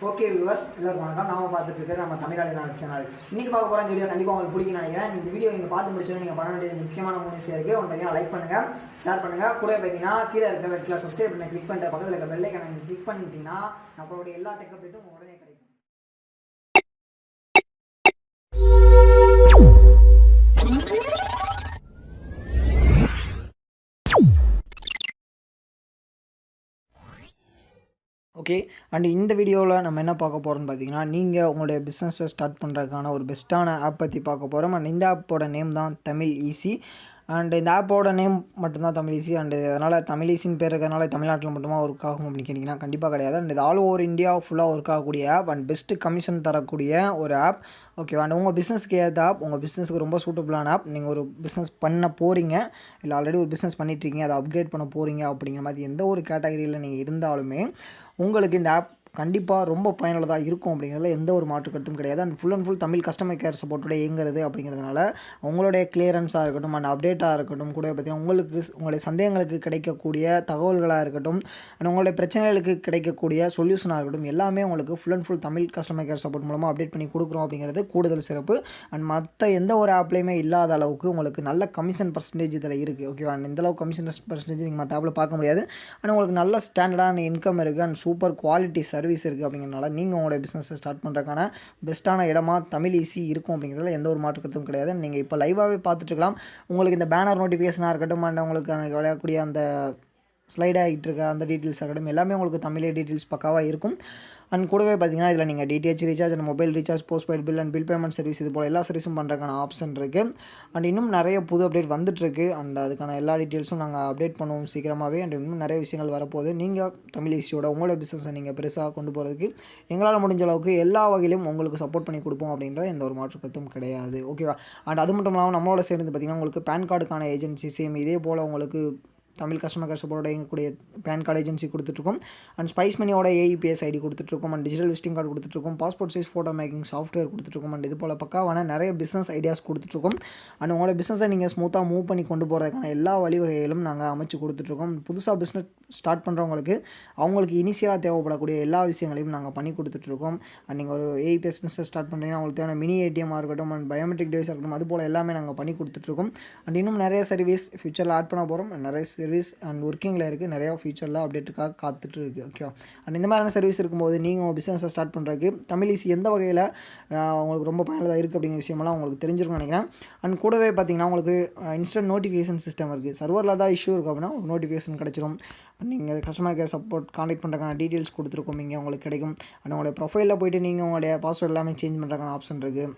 Okay viewers, எல்லாருக்கும் வணக்கம். நாம பார்த்துட்டு இருக்கிறது நம்ம தமிழ் சேனல். இன்னைக்கு பார்க்க போகிற வீடியோ கண்டிப்பாக உங்களுக்கு பிடிக்கும்னு நினைக்கிறேன். இந்த வீடியோ நீங்கள் பார்த்து முடிச்சோன்னு நீங்கள் பண்ண வேண்டியது முக்கியமான 3 விஷயம் இருக்குது. ஒன்று பார்த்தீங்கன்னா லைக் பண்ணுங்கள், ஷேர் பண்ணுங்கள். கூட பார்த்தீங்கன்னா கீழே இருக்கிற ரெட்டில் சப்ஸ்கிரைப் பண்ண கிளிக் பண்ணிட்டு பக்கத்தில் இருக்க பெல் ஐக்கானை நீங்கள் கிளிக் பண்ணிட்டீங்கன்னா நம்மளுடைய எல்லா டெக் அப்டேட்டும் உடனே கிடைக்கும். ஓகே, அண்ட் இந்த வீடியோவில் நம்ம என்ன பார்க்க போகிறோம்னு பார்த்தீங்கன்னா, நீங்கள் உங்களுடைய பிஸ்னஸை ஸ்டார்ட் பண்ணுறதுக்கான ஒரு பெஸ்ட்டான ஆப் பற்றி பார்க்க போகிறோம். அண்ட் இந்த ஆப்போட நேம் தான் தமிழ் ஈஸி. அண்ட் இந்த ஆப்போட நேம் மட்டும்தான் தமிழ் ஈஸி. அண்டு அதனால் தமிழ் ஈஸின்னு பேர் இருக்கிறதுனால தமிழ்நாட்டில் மட்டுமா ஒர்க் ஆகும் அப்படின்னு கேட்டிங்கன்னா கண்டிப்பாக கிடையாது. அண்ட் இது ஆல் ஓவர் இந்தியா ஃபுல்லாக ஒர்க் ஆகக்கூடிய ஆப் அண்ட் பெஸ்ட்டு கமிஷன் தரக்கூடிய ஒரு ஆப். ஓகே, அண்ட் உங்கள் பிஸ்னஸ்க்கு ஏற்ற ஆப், உங்கள் பிஸ்னஸுக்கு ரொம்ப சூட்டபுளான ஆப். நீங்கள் ஒரு பிஸ்னஸ் பண்ண போகிறீங்க, இல்லை ஆல்ரெடி ஒரு பிஸ்னஸ் பண்ணிட்டுருக்கீங்க, அதை அப்கிரேட் பண்ண போகிறீங்க அப்படிங்கிற மாதிரி எந்த ஒரு கேட்டகரியில் நீங்கள் இருந்தாலுமே உங்களுக்கு இந்த ஆப் கண்டிப்பாக ரொம்ப பயனுள்ளதாக இருக்கும் அப்படிங்கிறதுல எந்த ஒரு மாற்று கருத்தும் கிடையாது. And full Tamil customer care சப்போர்ட்டோட இயங்குறது அப்படிங்கிறதுனால உங்களுடைய கிளியரன்ஸாக இருக்கட்டும் அண்ட் அப்டேட்டாக இருக்கட்டும், கூட பார்த்தீங்கன்னா உங்களுடைய சந்தேகங்களுக்கு கிடைக்கக்கூடிய தகவல்களாக இருக்கட்டும் அண்ட் உங்களுடைய பிரச்சனைகளுக்கு கிடைக்கக்கூடிய சொல்யூஷனாக இருக்கட்டும், எல்லாமே உங்களுக்கு full Tamil customer care support மூலமாக அப்டேட் பண்ணி கொடுக்குறோம் அப்படிங்கிறது கூடுதல் சிறப்பு. அண்ட் மற்ற எந்த ஒரு ஆப்லேயுமே இல்லாத அளவுக்கு உங்களுக்கு நல்ல கமிஷன் பர்சன்டேஜ் இதில் இருக்குது. ஓகேவா, அண்ட் இந்தளவுக்கு கமிஷன் பர்சன்டேஜ் நீங்கள் மற்ற ஆப்பில் பார்க்க முடியாது. அண்ட் உங்களுக்கு நல்ல ஸ்டாண்டர்டான இன்கம் இருக்குது அண்ட் சூப்பர் குவாலிட்டி சர்வீஸ் இருக்குது. அப்படிங்கிறனால நீங்கள் உங்களுடைய பிஸ்னஸை ஸ்டார்ட் பண்ணுறதுக்கான பெஸ்ட்டான இடமா தமிழ் ஈஸி இருக்கும் அப்படிங்கிறதுல எந்த ஒரு மாற்று கருத்தும் கிடையாது. நீங்கள் இப்போ லைவாகவே பார்த்துட்டுருக்கலாம். உங்களுக்கு இந்த பேனர் நோட்டிஃபிகேஷனாக இருக்கட்டும் அண்ட் உங்களுக்கு அந்த விளையாடக்கூடிய அந்த ஸ்லைட் ஆகிட்டு இருக்க அந்த டீட்டெயில்ஸ் இருக்கட்டும், எல்லாமே உங்களுக்கு தமிழே டீட்டெயில்ஸ் பக்காவாக இருக்கும். அண்ட் கூடவே பார்த்தீங்கன்னா இதில் நீங்கள் DTH recharge and mobile recharge, postpaid bill and bill payment service, இது போல் எல்லா சர்வீஸும் பண்ணுறதுக்கான ஆப்ஷன் இருக்குது. அண்ட் இன்னும் நிறைய புது அப்டேட் வந்துட்டுருக்கு. அண்ட் அதுக்கான எல்லா டீட்டெயில்ஸும் நாங்கள் அப்டேட் பண்ணுவோம் சீக்கிரமாகவே. அண்ட் இன்னும் நிறைய விஷயங்கள் வரப்போகுது. நீங்கள் தமிழ் ஈஸியோட உங்களோட பிஸ்னஸை நீங்கள் பெருசாக கொண்டு போகிறதுக்கு எங்களால் முடிஞ்ச அளவுக்கு எல்லா வகையிலும் உங்களுக்கு சப்போர்ட் பண்ணி கொடுப்போம் அப்படின்ற எந்த ஒரு மாற்று கருத்தும் கிடையாது. ஓகேவா, அண்ட் அது மட்டும் இல்லாமல் நம்மளோட சேர்ந்து பார்த்திங்கன்னா உங்களுக்கு பேன் கார்டுக்கான ஏஜென்சி சேம் இதே போல் உங்களுக்கு தமிழ் கஸ்டமர் கேர் சப்போர்ட்டோட எங்கக்கூடிய பேன் கார்டு ஏஜென்சி கொடுத்துட்ருக்கோம். அண்ட் ஸ்பைஸ் மணியோட ஏஇபிஎஸ் ஐடி கொடுத்துட்ருக்கோம். அண்ட் டிஜிட்டல் விசிட்டிங் கார்டு கொடுத்துட்ருக்கோம். Passport size photo making software கொடுத்துட்ருக்கோம். அண்ட் இது போல் பக்காவான நிறைய பிஸ்னஸ் ஐடியாஸ் கொடுத்துட்ருக்கோம். அண்ட் உங்களோட பிஸ்னஸை நீங்கள் ஸ்மூத்தாக மூவ் பண்ணி கொண்டு போகிறதுக்கான எல்லா வழிவகைகளும் நாங்கள் அமைச்சு கொடுத்துட்ருக்கோம். புதுசாக பிஸ்னஸ் ஸ்டார்ட் பண்ணுறவங்களுக்கு அவங்களுக்கு இனிஷியலாக தேவைப்படக்கூடிய எல்லா விஷயங்களையும் நாங்கள் பண்ணி கொடுத்துட்ருக்கோம். அண்ட் நீங்கள் ஒரு ஏஇபிஎஸ் பிஸ்னஸ் ஸ்டார்ட் பண்ணுறீங்கன்னா உங்களுக்கு தேவையான மினி ஏடிஎம்மாக இருக்கட்டும் அண்ட் பயோமெட்ரிக் டிவைஸாக இருக்கட்டும், அது போல் எல்லாமே நாங்கள் பண்ணி கொடுத்துட்ருக்கோம். அண்ட் இன்னும் நிறைய சர்வீஸ் ஃபியூச்சரில் ஆட் பண்ண போகிறோம். நிறைய சர்வீஸ் அண்ட் ஒர்க்கிங்கில் இருக்குது, நிறையா ஃபியூச்சரில் அப்டேட்டுக்காக காத்துட்டு இருக்குது. ஓகேவா, அண்ட் இந்த மாதிரியான சர்வீஸ் இருக்கும்போது நீங்கள் உங்கள் பிஸ்னஸை ஸ்டார்ட் பண்ணுறதுக்கு தமிழ் ஈஸி எந்த வகையில் உங்களுக்கு ரொம்ப பயனுள்ளதாக இருக்குது அப்படிங்கிற விஷயமெல்லாம் உங்களுக்கு தெரிஞ்சிருக்கும்னு நினைக்கிறேன். அண்ட் கூடவே பார்த்தீங்கன்னா உங்களுக்கு இன்ஸ்டன்ட் நோட்டிஃபிகேஷன் சிஸ்டம் இருக்குது. சர்வரில் தான் இஷ்யூ இருக்குது அப்படின்னா உங்களுக்கு நோட்டிஃபிகேஷன் கிடச்சிரும். நீங்கள் கஸ்டமர் கேர் சப்போர்ட் கான்டாக்ட் பண்ணுறதுக்கான டீட்டெயில்ஸ் கொடுத்துருக்கோம், இங்கே உங்களுக்கு கிடைக்கும். அண்ட் உங்களுடைய ப்ரொஃபைலில் போய்ட்டு நீங்கள் உங்களுடைய பாஸ்வேர்ட் எல்லாமே சேஞ்ச் பண்ணுறதுக்கான ஆப்ஷன் இருக்குது.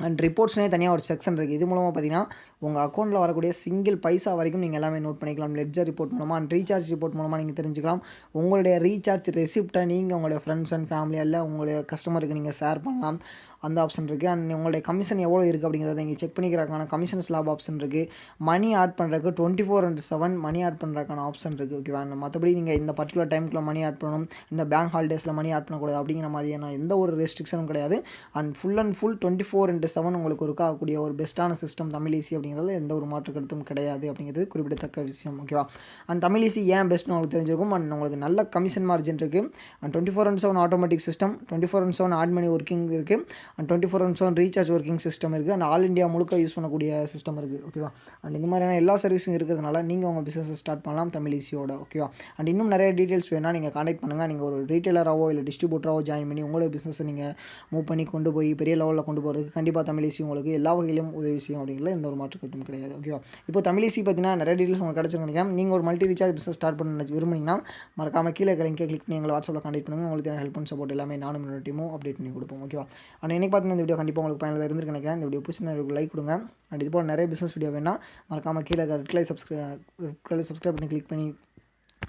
அண்ட் ரிப்போர்ட்ஸ்னே தனியாக ஒரு செக்ஷன் இருக்குது. இது மூலமாக பார்த்தீங்கன்னா உங்கள் அக்கௌண்ட்டில் வரக்கூடிய சிங்கிள் பைசா வரைக்கும் நீங்கள் எல்லாமே நோட் பண்ணிக்கலாம். லெட்ஜர் ரிப்போர்ட் மூலமாக அண்ட் ரீசார்ஜ் ரிப்போர்ட் மூலமாக நீங்கள் தெரிஞ்சுக்கலாம். உங்களுடைய ரீசார்ஜ் ரெசிப்ட்டை நீங்கள் உங்களுடைய ஃப்ரெண்ட்ஸ் அண்ட் ஃபேமிலி எல்லாம் உங்களுடைய கஸ்டமருக்கு நீங்கள் ஷேர் பண்ணலாம், அந்த ஆப்ஷன் இருக்குது. அண்ட் உங்களுடைய கமிஷன் எவ்வளோ இருக்குது அப்படிங்கிறத நீங்கள் செக் பண்ணிக்கிறதுக்கான கமிஷன் ஸ்லாப் ஆப்ஷன் இருக்குது. மணி ஆட் பண்ணுறதுக்கு 24/7 மணி ஆட் பண்ணுறதுக்கான ஆப்ஷன் இருக்குது. ஓகேவா, மற்றபடி நீங்கள் இந்த பர்டிகுலர் டைமுக்குள்ள மணி ஆட் பண்ணணும், இந்த பேங்க் ஹாலிடேஸில் மணி ஆட் பண்ணக்கூடாது அப்படிங்கிற மாதிரியான எந்த ஒரு ரெஸ்ட்ரிக்ஷனும் கிடையாது. அண்ட் ஃபுல் 24/7 உங்களுக்கு இருக்கக்கூடிய ஒரு பெஸ்ட்டான சிஸ்டம் தமிழ் ஈஸி அப்படிங்கிறது எந்த ஒரு மாற்று கருத்தும் கிடையாது அப்படிங்கிறது குறிப்பிடத்தக்க விஷயம். ஓகேவா, அண்ட் தமிழ் ஈஸி ஏன் பெஸ்ட்னு உங்களுக்கு தெரிஞ்சிருக்கும். அண்ட் உங்களுக்கு நல்ல கமிஷன் மார்ஜின் இருக்குது. And 24/7 automatic system, 24/7 add money working இருக்குது. அண்ட் 24/7 ரீசார்ஜ் ஒர்க்கிங் சிஸ்டம் இருக்குது. அண்ட் ஆல் இண்டியா முழுக்க யூஸ் பண்ணக்கூடிய சிஸ்டம் இருக்குது. ஓகேவா, அண்ட் இந்த மாதிரியான எல்லா சர்வீஸும் இருக்கிறதுனால நீங்கள் உங்கள் பிஸ்னஸை ஸ்டார்ட் பண்ணலாம் தமிழ் ஈஸியோட. ஓகேவா, அண்ட் இன்னும் நிறைய டீட்டெயில்ஸ் வேணால் நீங்கள் கான்டாக்ட் பண்ணுங்கள். நீங்கள் ஒரு ரீட்டெயிலராகவோ இல்லை டிஸ்ட்ரிபியூட்டராகவோ ஜாயின் பண்ணி உங்களோட பிஸ்னஸை நீங்கள் மூவ் பண்ணி கொண்டு போய் பெரிய லெவலில் கொண்டு போகிறதுக்கு கண்டிப்பாக தமிழ் ஈஸி உங்களுக்கு எல்லா வகையிலும் உதவி செய்யும் அப்படிங்கிறத எந்த ஒரு மாற்று கருத்தும் கிடையாது. ஓகேவா, இப்போ தமிழ் ஈஸி பார்த்தீங்கன்னா நிறைய டீட்டெயில்ஸ் உங்களுக்கு கிடச்சிருக்கு நினைக்கிறேன். நீங்கள் ஒரு மல்டி ரீசார்ஜ் பிஸ்னஸ் ஸ்டார்ட் பண்ண விரும்புனீங்கன்னா மறக்காமல் கீழே லிங்கை கிளிக் பண்ணி எங்களை வாட்ஸ்அப்பில் கான்டாக்ட் பண்ணுங்கள். உங்களுக்கு ஹெல்ப் அண்ட் சப்போர்ட் எல்லாமே நானும் என்னோட டீமும் அப்டேட் பண்ணி கொடுப்போம். ஓகேவா, அண்ட் இன்னைக்கு பார்த்தீங்கன்னா இந்த வீடியோ கண்டிப்பாக உங்களுக்கு பயனுள்ளதாக இருந்திருக்கு நினைக்கிறேன். இந்த வீடியோ பிடிச்சிருந்தா லைக் கொடுங்க. அண்ட் இது போல் நிறைய பிஸ்னஸ் வீடியோ வேணால் மறக்காமல் கீழே ரெட்லை சப்ஸ்கிரைப் பண்ணி கிளிக் பண்ணி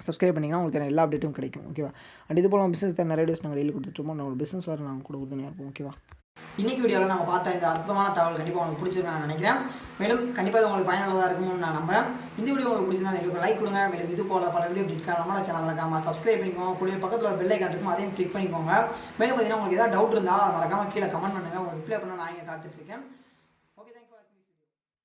சப்ஸ்கிரைப் பண்ணிங்கன்னா உங்களுக்கு எல்லா அப்டேட்டும் கிடைக்கும். ஓகேவா, அண்ட் இது போல் பிஸ்னஸ் நிறைய வீடியோஸ் நாங்கள் டெய்லி கொடுத்துட்ருப்போம். நம்ம பிஸ்னஸ் வர நாங்கள் கொடுக்குறதுன்னு இருப்போம். ஓகேவா, இன்றைக்கி வீடியோவில் நம்ம பார்த்த இந்த அற்புதமான தகவல் கண்டிப்பாக உங்களுக்கு பிடிச்சிருக்கு நான் நினைக்கிறேன். மேலும் கண்டிப்பாக உங்களுக்கு பயனுள்ளதாக இருக்கும்னு நான் நம்புறேன். இந்த வீடியோ உங்களுக்கு பிடிச்சிருந்தா எங்களுக்கு லைக் கொடுங்க. மேலும் இது போல் பல வீடியோ அப்டேட்காக நம்மளோட சேனல் மறக்காமல் சப்ஸ்கிரைப் பண்ணிக்கோங்க. கூட பக்கத்தில் ஒரு பெல் ஐக்கான் இருக்கும், அதையும் கிளிக் பண்ணிக்கோங்க. மேலும் பார்த்தீங்கன்னா உங்களுக்கு ஏதாவது டவுட் இருந்தால் மறக்காமல் கீழே கமெண்ட் பண்ணுங்கள். உங்களுக்கு ரிப்ளை பண்ண நான் இங்கே காத்துட்ருக்கேன்.